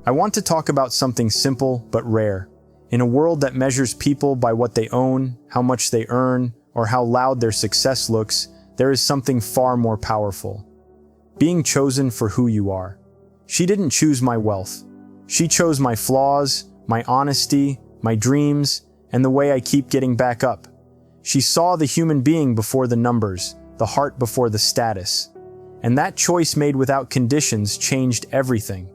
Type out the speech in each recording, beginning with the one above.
I want to talk about something simple but rare. In a world that measures people by what they own, how much they earn, or how loud their success looks, there is something far more powerful. Being chosen for who you are. She didn't choose my wealth. She chose my flaws, my honesty, my dreams, and the way I keep getting back up. She saw the human being before the numbers, the heart before the status. And that choice made without conditions changed everything.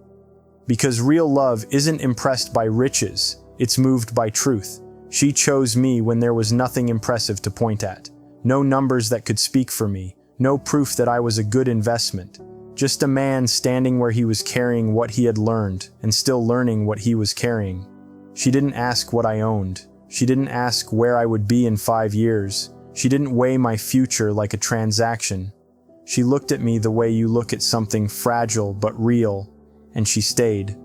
Because real love isn't impressed by riches, it's moved by truth. She chose me when there was nothing impressive to point at. No numbers that could speak for me. No proof that I was a good investment. Just a man standing where he was carrying what he had learned and still learning what he was carrying. She didn't ask what I owned. She didn't ask where I would be in 5 years. She didn't weigh my future like a transaction. She looked at me the way you look at something fragile but real, and she stayed.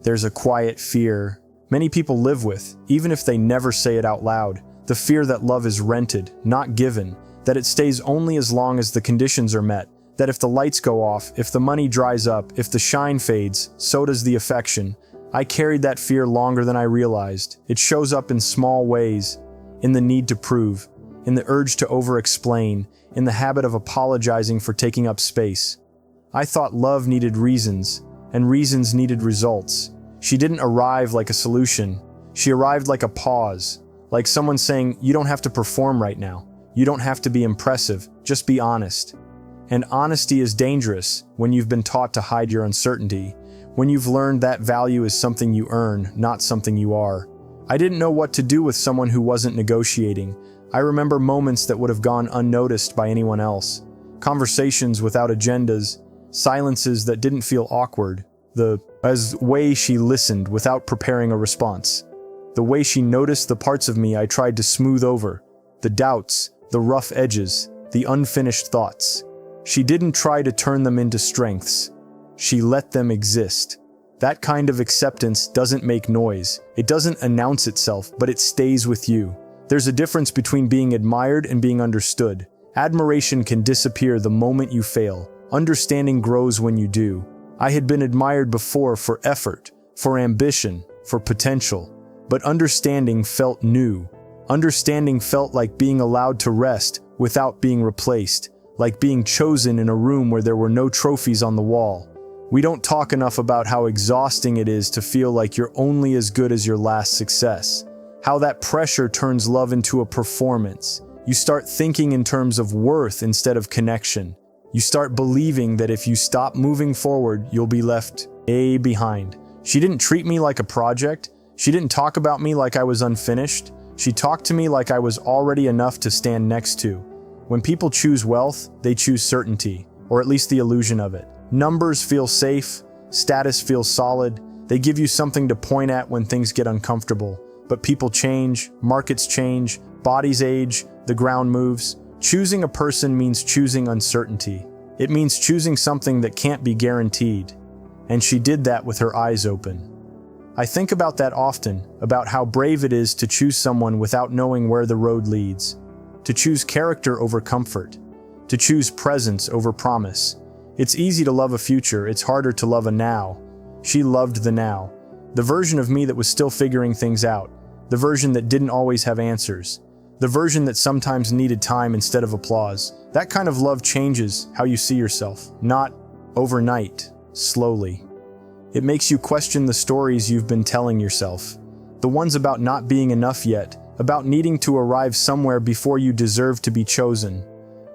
There's a quiet fear many people live with, even if they never say it out loud. The fear that love is rented, not given, that it stays only as long as the conditions are met, that if the lights go off, if the money dries up, if the shine fades, so does the affection. I carried that fear longer than I realized. It shows up in small ways, in the need to prove, in the urge to over-explain, in the habit of apologizing for taking up space. I thought love needed reasons, and reasons needed results. She didn't arrive like a solution. She arrived like a pause, like someone saying, you don't have to perform right now. You don't have to be impressive, just be honest. And honesty is dangerous when you've been taught to hide your uncertainty, when you've learned that value is something you earn, not something you are. I didn't know what to do with someone who wasn't negotiating. I remember moments that would have gone unnoticed by anyone else. Conversations without agendas, silences that didn't feel awkward. The way she listened without preparing a response. The way she noticed the parts of me I tried to smooth over. The doubts, the rough edges, the unfinished thoughts. She didn't try to turn them into strengths. She let them exist. That kind of acceptance doesn't make noise. It doesn't announce itself, but it stays with you. There's a difference between being admired and being understood. Admiration can disappear the moment you fail. Understanding grows when you do. I had been admired before for effort, for ambition, for potential. But understanding felt new. Understanding felt like being allowed to rest without being replaced, like being chosen in a room where there were no trophies on the wall. We don't talk enough about how exhausting it is to feel like you're only as good as your last success. How that pressure turns love into a performance. You start thinking in terms of worth instead of connection. You start believing that if you stop moving forward, you'll be left behind. She didn't treat me like a project. She didn't talk about me like I was unfinished. She talked to me like I was already enough to stand next to. When people choose wealth, they choose certainty, or at least the illusion of it. Numbers feel safe, status feels solid. They give you something to point at when things get uncomfortable. But people change, markets change, bodies age, the ground moves. Choosing a person means choosing uncertainty. It means choosing something that can't be guaranteed. And she did that with her eyes open. I think about that often, about how brave it is to choose someone without knowing where the road leads. To choose character over comfort. To choose presence over promise. It's easy to love a future, it's harder to love a now. She loved the now. The version of me that was still figuring things out. The version that didn't always have answers. The version that sometimes needed time instead of applause. That kind of love changes how you see yourself. Not overnight, slowly. It makes you question the stories you've been telling yourself. The ones about not being enough yet, about needing to arrive somewhere before you deserve to be chosen.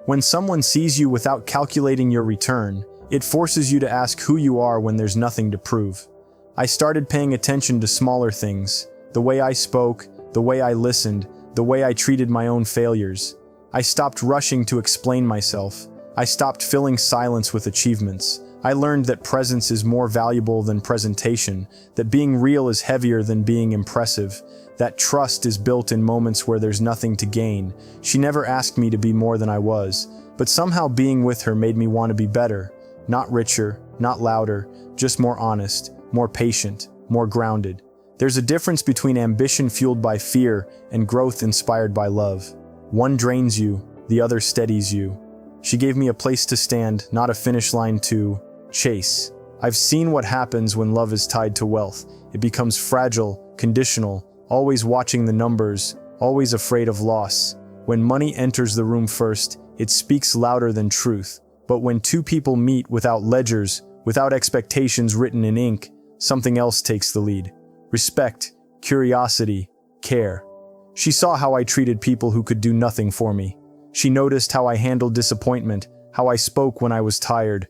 When someone sees you without calculating your return, it forces you to ask who you are when there's nothing to prove. I started paying attention to smaller things. The way I spoke, the way I listened, the way I treated my own failures. I stopped rushing to explain myself. I stopped filling silence with achievements. I learned that presence is more valuable than presentation, that being real is heavier than being impressive, that trust is built in moments where there's nothing to gain. She never asked me to be more than I was, but somehow being with her made me want to be better. Not richer, not louder, just more honest, more patient, more grounded. There's a difference between ambition fueled by fear and growth inspired by love. One drains you, the other steadies you. She gave me a place to stand, not a finish line to chase. I've seen what happens when love is tied to wealth. It becomes fragile, conditional, always watching the numbers, always afraid of loss. When money enters the room first, it speaks louder than truth. But when two people meet without ledgers, without expectations written in ink, something else takes the lead. Respect, curiosity, care. She saw how I treated people who could do nothing for me. She noticed how I handled disappointment, how I spoke when I was tired.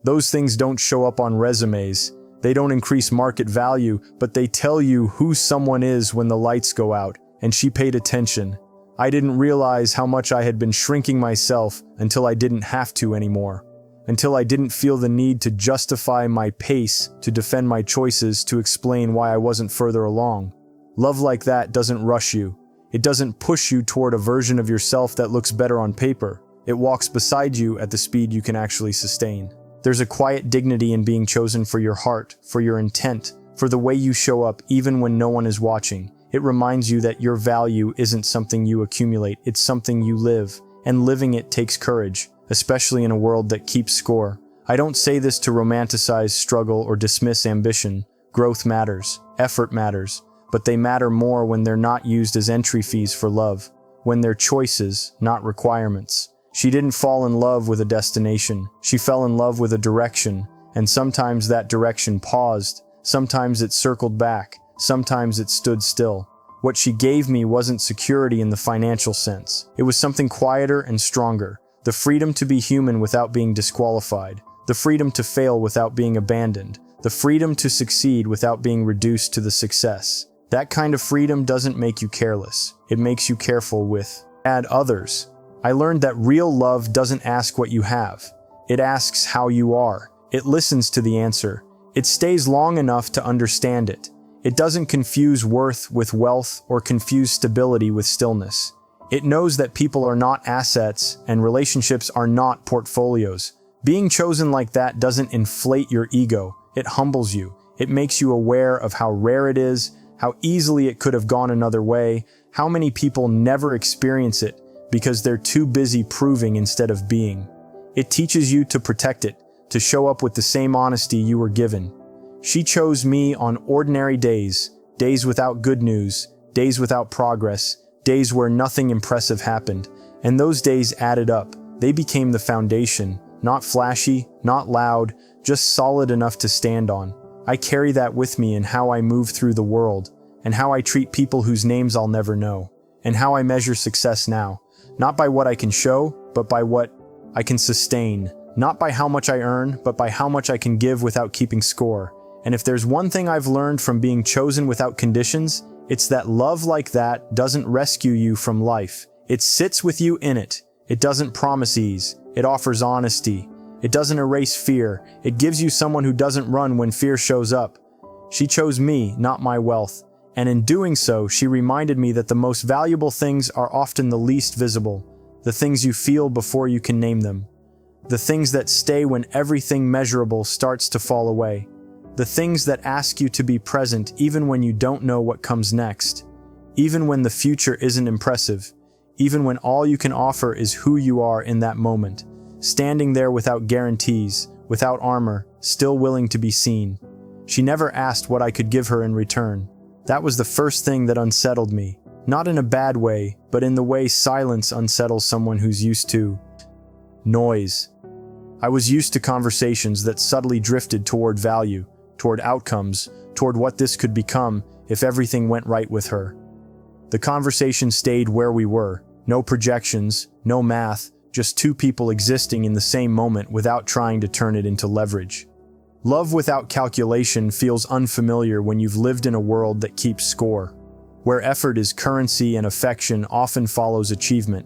Those things don't show up on resumes. They don't increase market value, but they tell you who someone is when the lights go out, and she paid attention. I didn't realize how much I had been shrinking myself until I didn't have to anymore. Until I didn't feel the need to justify my pace, to defend my choices, to explain why I wasn't further along. Love like that doesn't rush you. It doesn't push you toward a version of yourself that looks better on paper. It walks beside you at the speed you can actually sustain. There's a quiet dignity in being chosen for your heart, for your intent, for the way you show up even when no one is watching. It reminds you that your value isn't something you accumulate, it's something you live, and living it takes courage, especially in a world that keeps score. I don't say this to romanticize struggle or dismiss ambition. Growth matters, effort matters, but they matter more when they're not used as entry fees for love, when they're choices, not requirements. She didn't fall in love with a destination. She fell in love with a direction, and sometimes that direction paused, sometimes it circled back, sometimes it stood still. What she gave me wasn't security in the financial sense. It was something quieter and stronger. The freedom to be human without being disqualified. The freedom to fail without being abandoned. The freedom to succeed without being reduced to the success. That kind of freedom doesn't make you careless. It makes you careful with others. I learned that real love doesn't ask what you have. It asks how you are. It listens to the answer. It stays long enough to understand it. It doesn't confuse worth with wealth or confuse stability with stillness. It knows that people are not assets and relationships are not portfolios. Being chosen like that doesn't inflate your ego. It humbles you. It makes you aware of how rare it is, how easily it could have gone another way, how many people never experience it because they're too busy proving instead of being. It teaches you to protect it, to show up with the same honesty you were given. She chose me on ordinary days, days without good news, days without progress, days where nothing impressive happened, and those days added up. They became the foundation, not flashy, not loud, just solid enough to stand on. I carry that with me in how I move through the world, and how I treat people whose names I'll never know, and how I measure success now. Not by what I can show, but by what I can sustain. Not by how much I earn, but by how much I can give without keeping score. And if there's one thing I've learned from being chosen without conditions, it's that love like that doesn't rescue you from life. It sits with you in it. It doesn't promise ease. It offers honesty. It doesn't erase fear. It gives you someone who doesn't run when fear shows up. She chose me, not my wealth. And in doing so, she reminded me that the most valuable things are often the least visible, the things you feel before you can name them, the things that stay when everything measurable starts to fall away, the things that ask you to be present even when you don't know what comes next, even when the future isn't impressive, even when all you can offer is who you are in that moment, standing there without guarantees, without armor, still willing to be seen. She never asked what I could give her in return. That was the first thing that unsettled me, not in a bad way, but in the way silence unsettles someone who's used to noise. I was used to conversations that subtly drifted toward value, toward outcomes, toward what this could become if everything went right with her. The conversation stayed where we were, no projections, no math, just two people existing in the same moment without trying to turn it into leverage. Love without calculation feels unfamiliar when you've lived in a world that keeps score, where effort is currency and affection often follows achievement.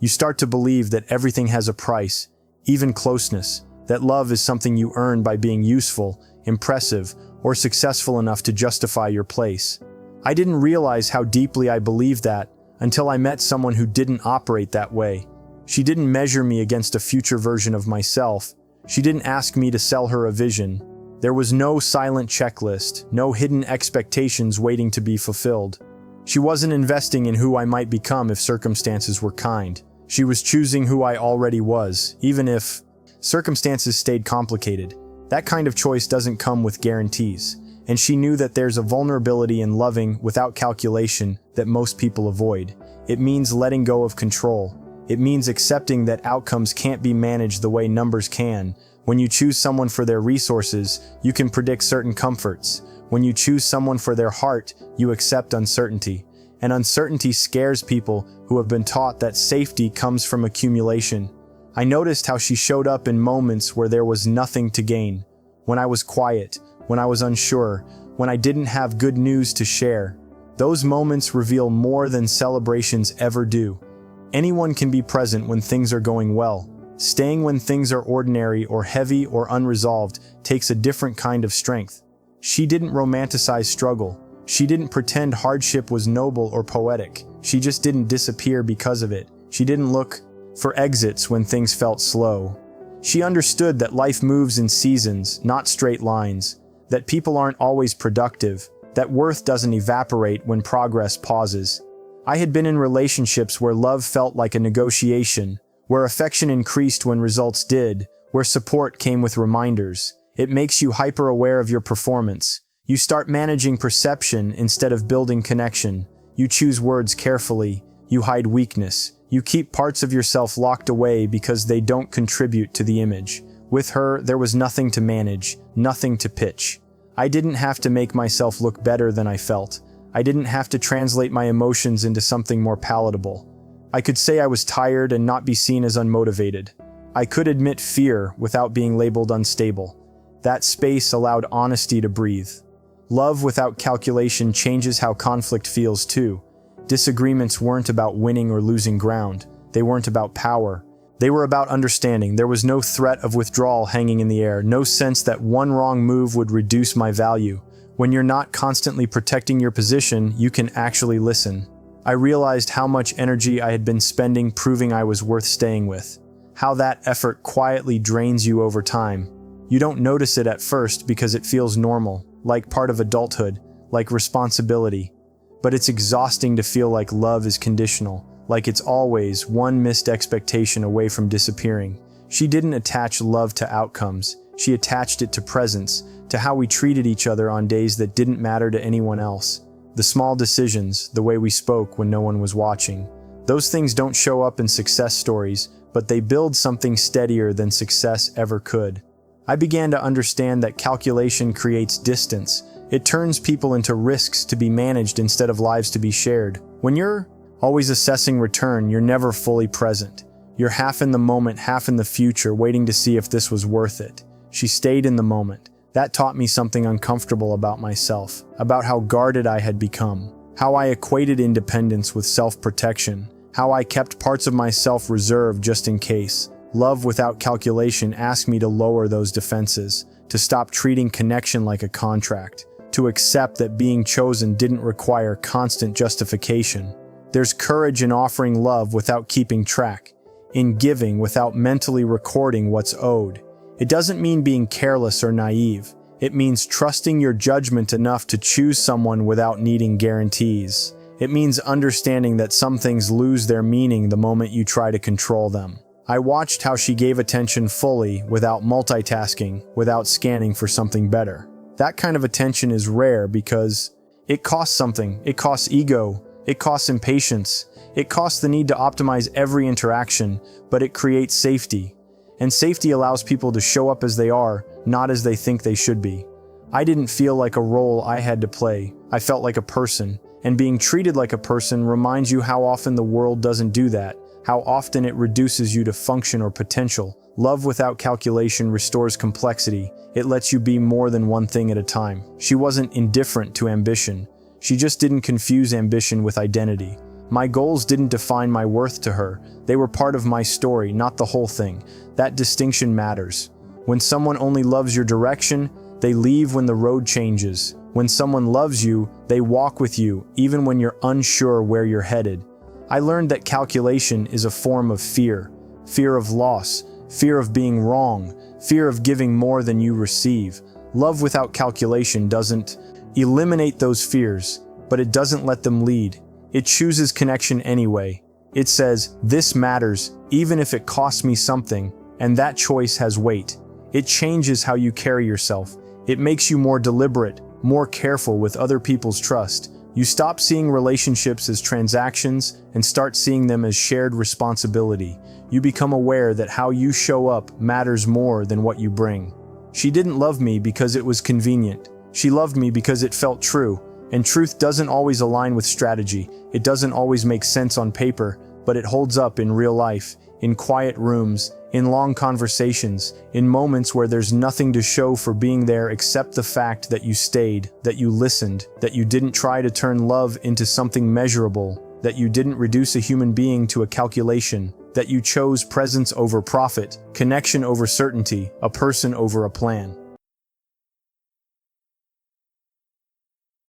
You start to believe that everything has a price, even closeness, that love is something you earn by being useful, impressive, or successful enough to justify your place. I didn't realize how deeply I believed that until I met someone who didn't operate that way. She didn't measure me against a future version of myself. She didn't ask me to sell her a vision. There was no silent checklist, no hidden expectations waiting to be fulfilled. She wasn't investing in who I might become if circumstances were kind. She was choosing who I already was, even if circumstances stayed complicated. That kind of choice doesn't come with guarantees, and she knew that there's a vulnerability in loving without calculation that most people avoid. It means letting go of control. It means accepting that outcomes can't be managed the way numbers can. When you choose someone for their resources, you can predict certain comforts. When you choose someone for their heart, you accept uncertainty. And uncertainty scares people who have been taught that safety comes from accumulation. I noticed how she showed up in moments where there was nothing to gain. When I was quiet, when I was unsure, when I didn't have good news to share. Those moments reveal more than celebrations ever do. Anyone can be present when things are going well. Staying when things are ordinary or heavy or unresolved takes a different kind of strength. She didn't romanticize struggle. She didn't pretend hardship was noble or poetic. She just didn't disappear because of it. She didn't look for exits when things felt slow. She understood that life moves in seasons, not straight lines, that people aren't always productive, that worth doesn't evaporate when progress pauses. I had been in relationships where love felt like a negotiation, where affection increased when results did, where support came with reminders. It makes you hyper-aware of your performance. You start managing perception instead of building connection. You choose words carefully. You hide weakness. You keep parts of yourself locked away because they don't contribute to the image. With her, there was nothing to manage, nothing to pitch. I didn't have to make myself look better than I felt. I didn't have to translate my emotions into something more palatable. I could say I was tired and not be seen as unmotivated. I could admit fear without being labeled unstable. That space allowed honesty to breathe. Love without calculation changes how conflict feels too. Disagreements weren't about winning or losing ground. They weren't about power. They were about understanding. There was no threat of withdrawal hanging in the air, no sense that one wrong move would reduce my value. When you're not constantly protecting your position, you can actually listen. I realized how much energy I had been spending proving I was worth staying with. How that effort quietly drains you over time. You don't notice it at first because it feels normal, like part of adulthood, like responsibility. But it's exhausting to feel like love is conditional, like it's always one missed expectation away from disappearing. She didn't attach love to outcomes. She attached it to presence, to how we treated each other on days that didn't matter to anyone else. The small decisions, the way we spoke when no one was watching. Those things don't show up in success stories, but they build something steadier than success ever could. I began to understand that calculation creates distance. It turns people into risks to be managed instead of lives to be shared. When you're always assessing return, you're never fully present. You're half in the moment, half in the future, waiting to see if this was worth it. She stayed in the moment. That taught me something uncomfortable about myself, about how guarded I had become, how I equated independence with self-protection, how I kept parts of myself reserved just in case. Love without calculation asked me to lower those defenses, to stop treating connection like a contract, to accept that being chosen didn't require constant justification. There's courage in offering love without keeping track, in giving without mentally recording what's owed. It doesn't mean being careless or naive. It means trusting your judgment enough to choose someone without needing guarantees. It means understanding that some things lose their meaning the moment you try to control them. I watched how she gave attention fully, without multitasking, without scanning for something better. That kind of attention is rare because it costs something. It costs ego. It costs impatience. It costs the need to optimize every interaction, but it creates safety. And safety allows people to show up as they are, not as they think they should be. I didn't feel like a role I had to play. I felt like a person. And being treated like a person reminds you how often the world doesn't do that, how often it reduces you to function or potential. Love without calculation restores complexity. It lets you be more than one thing at a time. She wasn't indifferent to ambition. She just didn't confuse ambition with identity. My goals didn't define my worth to her. They were part of my story, not the whole thing. That distinction matters. When someone only loves your direction, they leave when the road changes. When someone loves you, they walk with you, even when you're unsure where you're headed. I learned that calculation is a form of fear. Fear of loss, fear of being wrong, fear of giving more than you receive. Love without calculation doesn't eliminate those fears, but it doesn't let them lead. It chooses connection anyway. It says, this matters, even if it costs me something, and that choice has weight. It changes how you carry yourself. It makes you more deliberate, more careful with other people's trust. You stop seeing relationships as transactions and start seeing them as shared responsibility. You become aware that how you show up matters more than what you bring. She didn't love me because it was convenient. She loved me because it felt true. And truth doesn't always align with strategy. It doesn't always make sense on paper, but it holds up in real life, in quiet rooms, in long conversations, in moments where there's nothing to show for being there except the fact that you stayed, that you listened, that you didn't try to turn love into something measurable, that you didn't reduce a human being to a calculation, that you chose presence over profit, connection over certainty, a person over a plan.